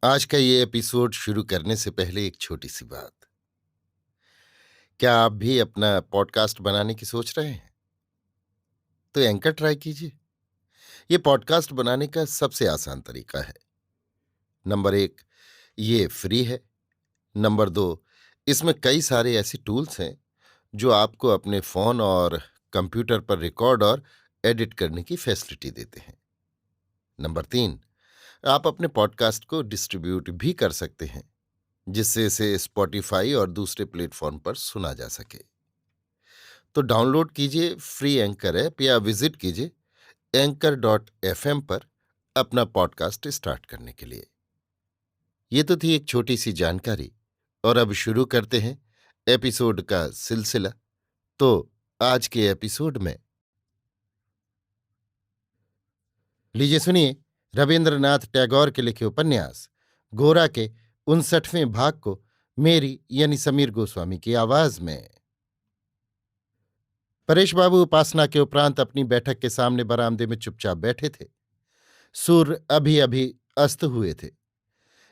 आज का ये एपिसोड शुरू करने से पहले एक छोटी सी बात। क्या आप भी अपना पॉडकास्ट बनाने की सोच रहे हैं? तो एंकर ट्राई कीजिए। ये पॉडकास्ट बनाने का सबसे आसान तरीका है। नंबर एक, ये फ्री है। नंबर दो, इसमें कई सारे ऐसे टूल्स हैं जो आपको अपने फोन और कंप्यूटर पर रिकॉर्ड और एडिट करने की फैसिलिटी देते हैं। नंबर तीन, आप अपने पॉडकास्ट को डिस्ट्रीब्यूट भी कर सकते हैं, जिससे इसे स्पॉटिफाई और दूसरे प्लेटफॉर्म पर सुना जा सके। तो डाउनलोड कीजिए फ्री एंकर ऐप या विजिट कीजिए anchor.fm पर अपना पॉडकास्ट स्टार्ट करने के लिए। ये तो थी एक छोटी सी जानकारी, और अब शुरू करते हैं एपिसोड का सिलसिला। तो आज के एपिसोड में लीजिए सुनिए रविंद्रनाथ टैगोर के लिखे उपन्यास गोरा के 59वें भाग को मेरी यानी समीर गोस्वामी की आवाज में। परेश बाबू उपासना के उपरांत अपनी बैठक के सामने बरामदे में चुपचाप बैठे थे। सूर्य अभी अभी अस्त हुए थे।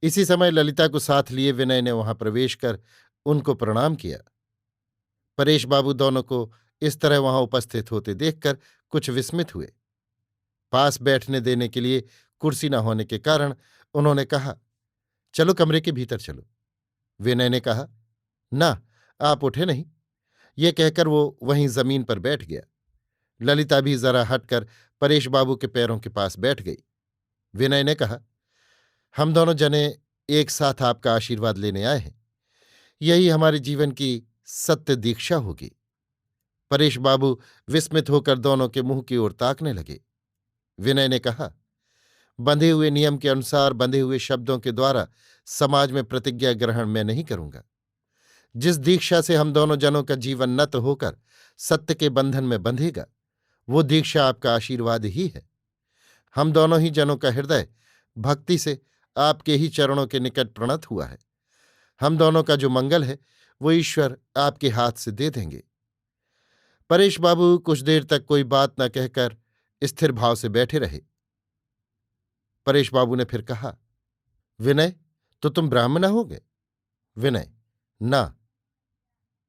इसी समय ललिता को साथ लिए विनय ने वहां प्रवेश कर उनको प्रणाम किया। परेश बाबू दोनों को इस तरह वहां उपस्थित होते देखकर कुछ विस्मित हुए। पास बैठने देने के लिए कुर्सी न होने के कारण उन्होंने कहा, चलो कमरे के भीतर चलो। विनय ने कहा, ना, आप उठे नहीं। ये कहकर वो वहीं जमीन पर बैठ गया। ललिता भी जरा हटकर परेश बाबू के पैरों के पास बैठ गई। विनय ने कहा, हम दोनों जने एक साथ आपका आशीर्वाद लेने आए हैं। यही हमारे जीवन की सत्य दीक्षा होगी। परेश बाबू विस्मित होकर दोनों के मुंह की ओर ताकने लगे। विनय ने कहा, बंधे हुए नियम के अनुसार बंधे हुए शब्दों के द्वारा समाज में प्रतिज्ञा ग्रहण मैं नहीं करूंगा। जिस दीक्षा से हम दोनों जनों का जीवन नत होकर सत्य के बंधन में बंधेगा, वो दीक्षा आपका आशीर्वाद ही है। हम दोनों ही जनों का हृदय भक्ति से आपके ही चरणों के निकट प्रणत हुआ है। हम दोनों का जो मंगल है वो ईश्वर आपके हाथ से दे देंगे। परेश बाबू कुछ देर तक कोई बात न कहकर स्थिर भाव से बैठे रहे। परेश बाबू ने फिर कहा, विनय, तो तुम ब्राह्मण होगे? विनय, ना।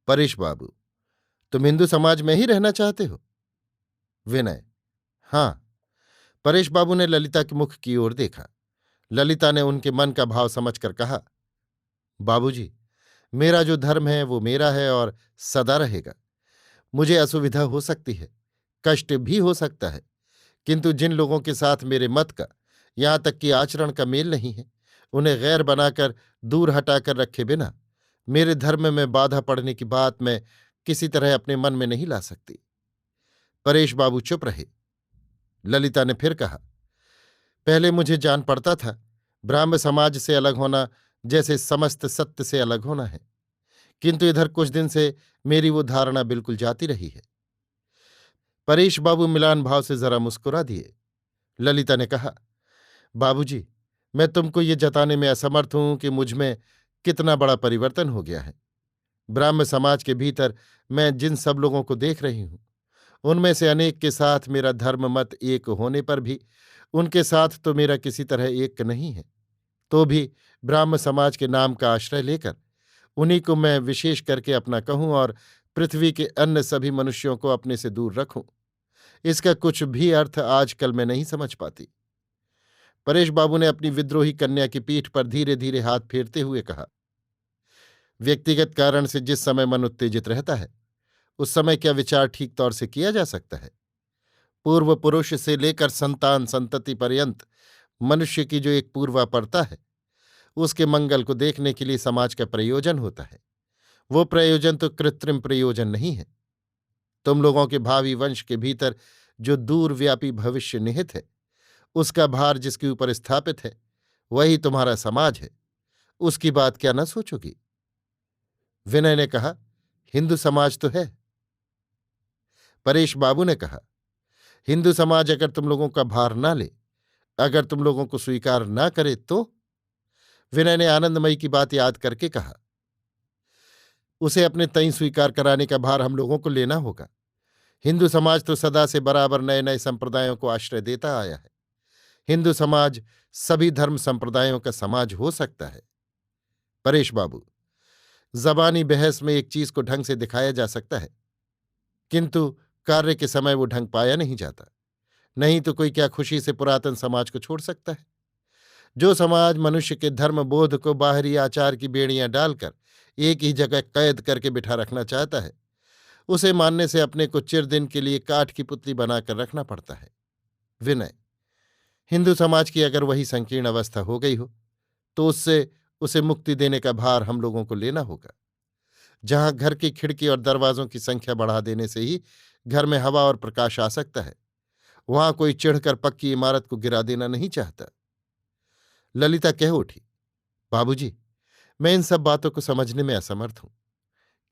परेश बाबू, तुम हिंदू समाज में ही रहना चाहते हो? विनय, हां। परेश बाबू ने ललिता के मुख की ओर देखा। ललिता ने उनके मन का भाव समझकर कहा, बाबूजी, मेरा जो धर्म है वो मेरा है और सदा रहेगा। मुझे असुविधा हो सकती है, कष्ट भी हो सकता है, किंतु जिन लोगों के साथ मेरे मत का, यहां तक कि आचरण का मेल नहीं है, उन्हें गैर बनाकर दूर हटाकर रखे बिना मेरे धर्म में बाधा पड़ने की बात मैं किसी तरह अपने मन में नहीं ला सकती। परेश बाबू चुप रहे। ललिता ने फिर कहा, पहले मुझे जान पड़ता था ब्राह्म समाज से अलग होना जैसे समस्त सत्य से अलग होना है, किंतु इधर कुछ दिन से मेरी वो धारणा बिल्कुल जाती रही है। परेश बाबू मिलान भाव से जरा मुस्कुरा दिए। ललिता ने कहा, बाबूजी, मैं तुमको ये जताने में असमर्थ हूं कि मुझ में कितना बड़ा परिवर्तन हो गया है। ब्राह्म समाज के भीतर मैं जिन सब लोगों को देख रही हूं, उनमें से अनेक के साथ मेरा धर्म मत एक होने पर भी उनके साथ तो मेरा किसी तरह एक नहीं है। तो भी ब्राह्म समाज के नाम का आश्रय लेकर उन्हीं को मैं विशेष करके अपना कहूं और पृथ्वी के अन्य सभी मनुष्यों को अपने से दूर रखूं, इसका कुछ भी अर्थ आजकल मैं नहीं समझ पाती। परेश बाबू ने अपनी विद्रोही कन्या की पीठ पर धीरे धीरे हाथ फेरते हुए कहा, व्यक्तिगत कारण से जिस समय मन उत्तेजित रहता है, उस समय क्या विचार ठीक तौर से किया जा सकता है? पूर्व पुरुष से लेकर संतान संतति पर्यंत मनुष्य की जो एक पूर्वापरता है, उसके मंगल को देखने के लिए समाज का प्रयोजन होता है। वो प्रयोजन तो कृत्रिम प्रयोजन नहीं है। तुम लोगों के भावी वंश के भीतर जो दूरव्यापी भविष्य निहित है, उसका भार जिसके ऊपर स्थापित है, वही तुम्हारा समाज है। उसकी बात क्या न सोचोगी? विनय ने कहा, हिंदू समाज तो है। परेश बाबू ने कहा, हिंदू समाज अगर तुम लोगों का भार ना ले, अगर तुम लोगों को स्वीकार ना करे तो? विनय ने आनंदमयी की बात याद करके कहा, उसे अपने तई स्वीकार कराने का भार हम लोगों को लेना होगा। हिंदू समाज तो सदा से बराबर नए नए संप्रदायों को आश्रय देता आया है। हिंदू समाज सभी धर्म संप्रदायों का समाज हो सकता है। परेश बाबू, जबानी बहस में एक चीज को ढंग से दिखाया जा सकता है, किंतु कार्य के समय वो ढंग पाया नहीं जाता। नहीं तो कोई क्या खुशी से पुरातन समाज को छोड़ सकता है? जो समाज मनुष्य के धर्म बोध को बाहरी आचार की बेड़ियां डालकर एक ही जगह कैद करके बिठा रखना चाहता है, उसे मानने से अपने को चिरदिन के लिए काठ की पुतली बनाकर रखना पड़ता है। विनय, हिंदू समाज की अगर वही संकीर्ण अवस्था हो गई हो तो उससे उसे मुक्ति देने का भार हम लोगों को लेना होगा। जहां घर की खिड़की और दरवाजों की संख्या बढ़ा देने से ही घर में हवा और प्रकाश आ सकता है, वहां कोई चिढ़कर पक्की इमारत को गिरा देना नहीं चाहता। ललिता कह उठी, बाबूजी, मैं इन सब बातों को समझने में असमर्थ हूं।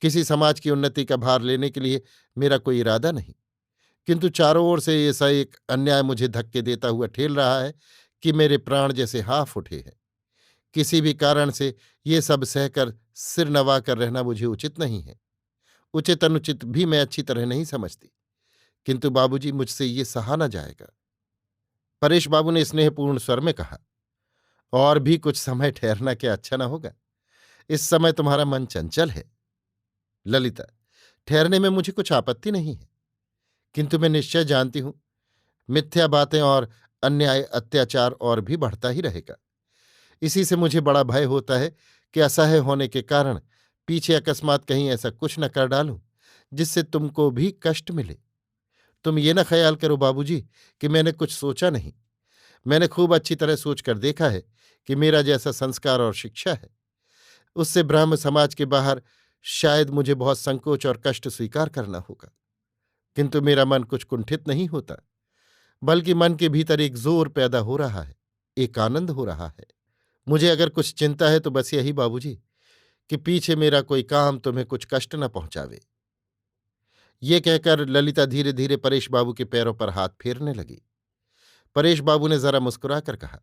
किसी समाज की उन्नति का भार लेने के लिए मेरा कोई इरादा नहीं, किंतु चारों ओर से ऐसा एक अन्याय मुझे धक्के देता हुआ ठेल रहा है कि मेरे प्राण जैसे हाफ उठे हैं। किसी भी कारण से ये सब सहकर सिर नवा कर रहना मुझे उचित नहीं है। उचित अनुचित भी मैं अच्छी तरह नहीं समझती, किंतु बाबूजी, मुझसे ये सहा न जाएगा। परेश बाबू ने स्नेहपूर्ण स्वर में कहा, और भी कुछ समय ठहरना क्या अच्छा न होगा? इस समय तुम्हारा मन चंचल है। ललिता, ठहरने में मुझे कुछ आपत्ति नहीं है, किंतु मैं निश्चय जानती हूं मिथ्या बातें और अन्याय अत्याचार और भी बढ़ता ही रहेगा। इसी से मुझे बड़ा भय होता है कि असह्य होने के कारण पीछे अकस्मात कहीं ऐसा कुछ न कर डालूं जिससे तुमको भी कष्ट मिले। तुम ये न ख्याल करो बाबूजी कि मैंने कुछ सोचा नहीं। मैंने खूब अच्छी तरह सोचकर देखा है कि मेरा जैसा संस्कार और शिक्षा है, उससे ब्राह्म समाज के बाहर शायद मुझे बहुत संकोच और कष्ट स्वीकार करना होगा। किंतु मेरा मन कुछ कुंठित नहीं होता, बल्कि मन के भीतर एक जोर पैदा हो रहा है, एक आनंद हो रहा है। मुझे अगर कुछ चिंता है तो बस यही बाबूजी कि पीछे मेरा कोई काम तुम्हें कुछ कष्ट न पहुंचावे। ये कहकर ललिता धीरे धीरे परेश बाबू के पैरों पर हाथ फेरने लगी। परेश बाबू ने जरा मुस्कुराकर कहा,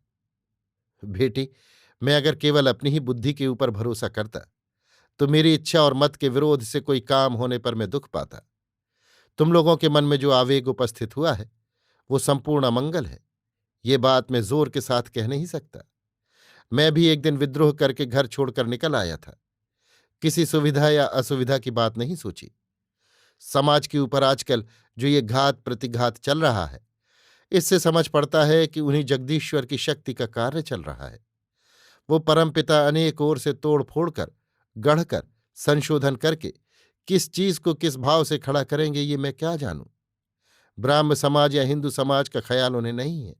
बेटी, मैं अगर केवल अपनी ही बुद्धि के ऊपर भरोसा करता तो मेरी इच्छा और मत के विरोध से कोई काम होने पर मैं दुख पाता। तुम लोगों के मन में जो आवेग उपस्थित हुआ है वो संपूर्ण अमंगल है। ये बात मैं जोर के साथ कह नहीं सकता। मैं भी एक दिन विद्रोह करके घर छोड़कर निकल आया था। किसी सुविधा या असुविधा की बात नहीं सोची। समाज के ऊपर आजकल जो ये घात प्रतिघात चल रहा है, इससे समझ पड़ता है कि उन्हीं जगदीश्वर की शक्ति का कार्य चल रहा है। वो परमपिता अनेक ओर से तोड़ फोड़ कर, गढ़कर, संशोधन करके किस चीज को किस भाव से खड़ा करेंगे ये मैं क्या जानूं। ब्राह्म समाज या हिंदू समाज का ख्याल उन्हें नहीं है।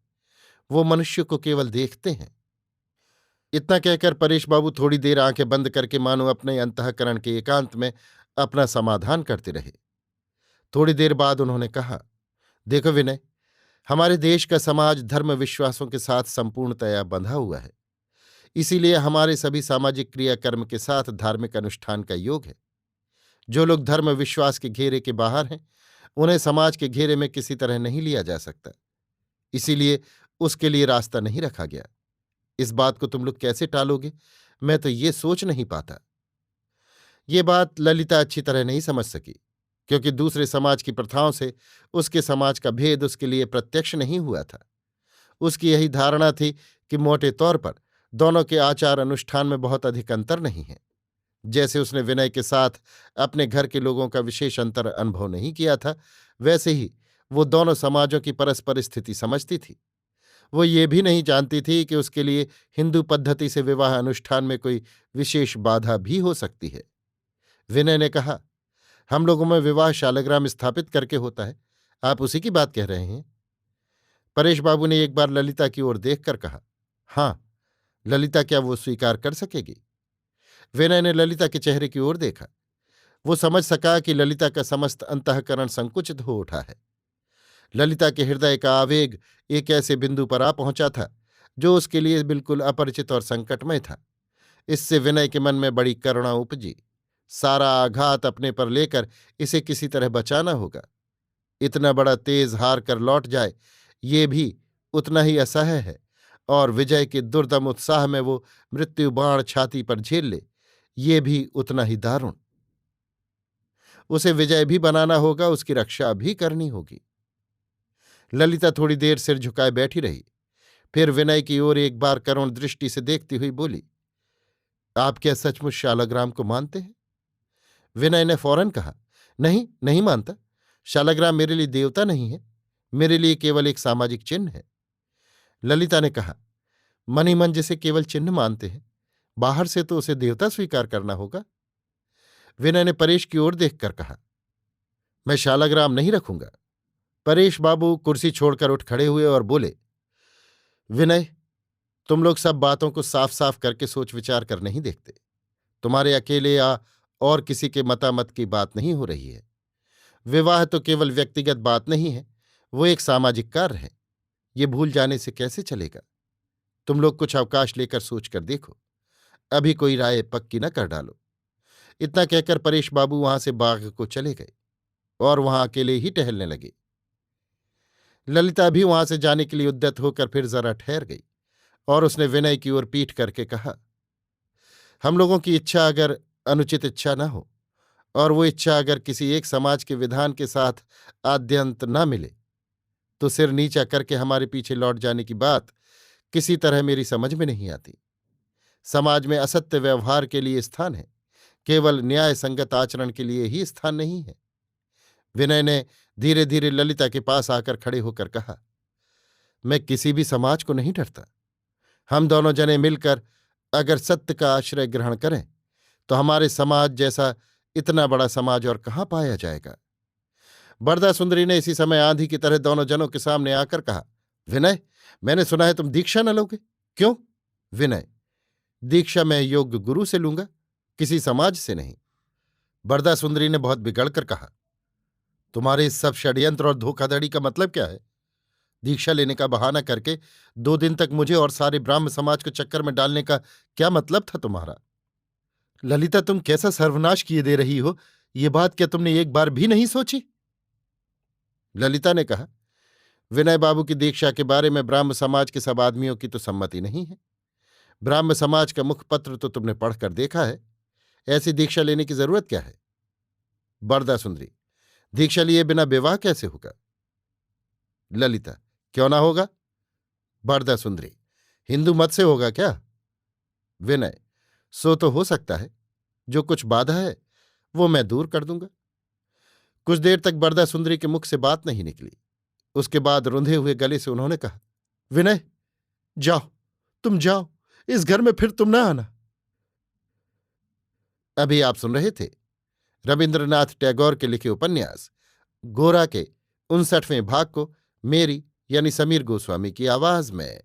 वो मनुष्य को केवल देखते हैं। इतना कहकर परेश बाबू थोड़ी देर आंखें बंद करके मानो अपने अंतःकरण के एकांत में अपना समाधान करते रहे। थोड़ी देर बाद उन्होंने कहा, देखो विनय, हमारे देश का समाज धर्म विश्वासों के साथ संपूर्णतया बंधा हुआ है। इसीलिए हमारे सभी सामाजिक क्रियाकर्म के साथ धार्मिक अनुष्ठान का योग है। जो लोग धर्म विश्वास के घेरे के बाहर हैं, उन्हें समाज के घेरे में किसी तरह नहीं लिया जा सकता। इसीलिए उसके लिए रास्ता नहीं रखा गया। इस बात को तुम लोग कैसे टालोगे, मैं तो ये सोच नहीं पाता। ये बात ललिता अच्छी तरह नहीं समझ सकी, क्योंकि दूसरे समाज की प्रथाओं से उसके समाज का भेद उसके लिए प्रत्यक्ष नहीं हुआ था। उसकी यही धारणा थी कि मोटे तौर पर दोनों के आचार अनुष्ठान में बहुत अधिक अंतर नहीं है। जैसे उसने विनय के साथ अपने घर के लोगों का विशेष अंतर अनुभव नहीं किया था, वैसे ही वो दोनों समाजों की परस्पर स्थिति समझती थी। वो ये भी नहीं जानती थी कि उसके लिए हिंदू पद्धति से विवाह अनुष्ठान में कोई विशेष बाधा भी हो सकती है। विनय ने कहा, हम लोगों में विवाह शालग्राम स्थापित करके होता है, आप उसी की बात कह रहे हैं? परेश बाबू ने एक बार ललिता की ओर देखकर कहा, हाँ। ललिता क्या वो स्वीकार कर सकेगी? विनय ने ललिता के चेहरे की ओर देखा। वो समझ सका कि ललिता का समस्त अंतःकरण संकुचित हो उठा है। ललिता के हृदय का आवेग एक ऐसे बिंदु पर आ पहुंचा था जो उसके लिए बिल्कुल अपरिचित और संकटमय था। इससे विनय के मन में बड़ी करुणा उपजी। सारा आघात अपने पर लेकर इसे किसी तरह बचाना होगा। इतना बड़ा तेज हार कर लौट जाए ये भी उतना ही असह्य है, और विजय के दुर्दम उत्साह में वो मृत्यु बाण छाती पर झेल ले, ये भी उतना ही दारुण। उसे विजय भी बनाना होगा, उसकी रक्षा भी करनी होगी। ललिता थोड़ी देर सिर झुकाए बैठी रही, फिर विनय की ओर एक बार करुण दृष्टि से देखती हुई बोली, आप क्या सचमुच शालग्राम को मानते हैं? विनय ने फौरन कहा, नहीं, नहीं मानता। शालग्राम मेरे लिए देवता नहीं है, मेरे लिए केवल एक सामाजिक चिन्ह है। ललिता ने कहा, मन ही मन जिसे केवल चिन्ह मानते हैं, बाहर से तो उसे देवता स्वीकार करना होगा। विनय ने परेश की ओर देखकर कहा, मैं शालग्राम नहीं रखूंगा। परेश बाबू कुर्सी छोड़कर उठ खड़े हुए और बोले, विनय, तुम लोग सब बातों को साफ साफ करके सोच विचार कर नहीं देखते। तुम्हारे अकेले या और किसी के मतामत की बात नहीं हो रही है। विवाह तो केवल व्यक्तिगत बात नहीं है, वो एक सामाजिक कार्य है। ये भूल जाने से कैसे चलेगा? तुम लोग कुछ अवकाश लेकर सोच कर देखो, अभी कोई राय पक्की न कर डालो। इतना कहकर परेश बाबू वहां से बाग को चले गए और वहां अकेले ही टहलने लगे। ललिता भी वहां से जाने के लिए उद्यत होकर फिर जरा ठहर गई और उसने विनय की ओर पीठ करके कहा, हम लोगों की इच्छा अगर अनुचित इच्छा न हो और वो इच्छा अगर किसी एक समाज के विधान के साथ आद्यंत न मिले, तो सिर नीचा करके हमारे पीछे लौट जाने की बात किसी तरह मेरी समझ में नहीं आती। समाज में असत्य व्यवहार के लिए स्थान है, केवल न्याय संगत आचरण के लिए ही स्थान नहीं है। विनय ने धीरे धीरे ललिता के पास आकर खड़े होकर कहा, मैं किसी भी समाज को नहीं डरता। हम दोनों जने मिलकर अगर सत्य का आश्रय ग्रहण करें तो हमारे समाज जैसा इतना बड़ा समाज और कहाँ पाया जाएगा। बरदा सुंदरी ने इसी समय आंधी की तरह दोनों जनों के सामने आकर कहा, विनय, मैंने सुना है तुम दीक्षा न लोगे, क्यों? विनय, दीक्षा मैं योग्य गुरु से लूंगा, किसी समाज से नहीं। बरदा सुंदरी ने बहुत बिगड़कर कहा, तुम्हारे इस सब षड्यंत्र और धोखाधड़ी का मतलब क्या है? दीक्षा लेने का बहाना करके 2 दिन तक मुझे और सारे ब्राह्म समाज को चक्कर में डालने का क्या मतलब था तुम्हारा? ललिता, तुम कैसा सर्वनाश किए दे रही हो, ये बात क्या तुमने एक बार भी नहीं सोची? ललिता ने कहा, विनय बाबू की दीक्षा के बारे में ब्राह्म समाज के सब आदमियों की तो सम्मति नहीं है। ब्राह्म समाज का मुखपत्र तो तुमने पढ़कर देखा है, ऐसी दीक्षा लेने की जरूरत क्या है? बरदा सुंदरी, दीक्षा लिए बिना विवाह कैसे होगा? ललिता, क्यों ना होगा? बरदा सुंदरी, हिंदू मत से होगा क्या? विनय, सो तो हो सकता है, जो कुछ बाधा है वो मैं दूर कर दूंगा। कुछ देर तक बरदा सुंदरी के मुख से बात नहीं निकली। उसके बाद रुंधे हुए गले से उन्होंने कहा, विनय, जाओ, तुम जाओ, इस घर में फिर तुम ना आना। अभी आप सुन रहे थे रविन्द्रनाथ टैगोर के लिखे उपन्यास गोरा के 59वें भाग को मेरी यानी समीर गोस्वामी की आवाज में।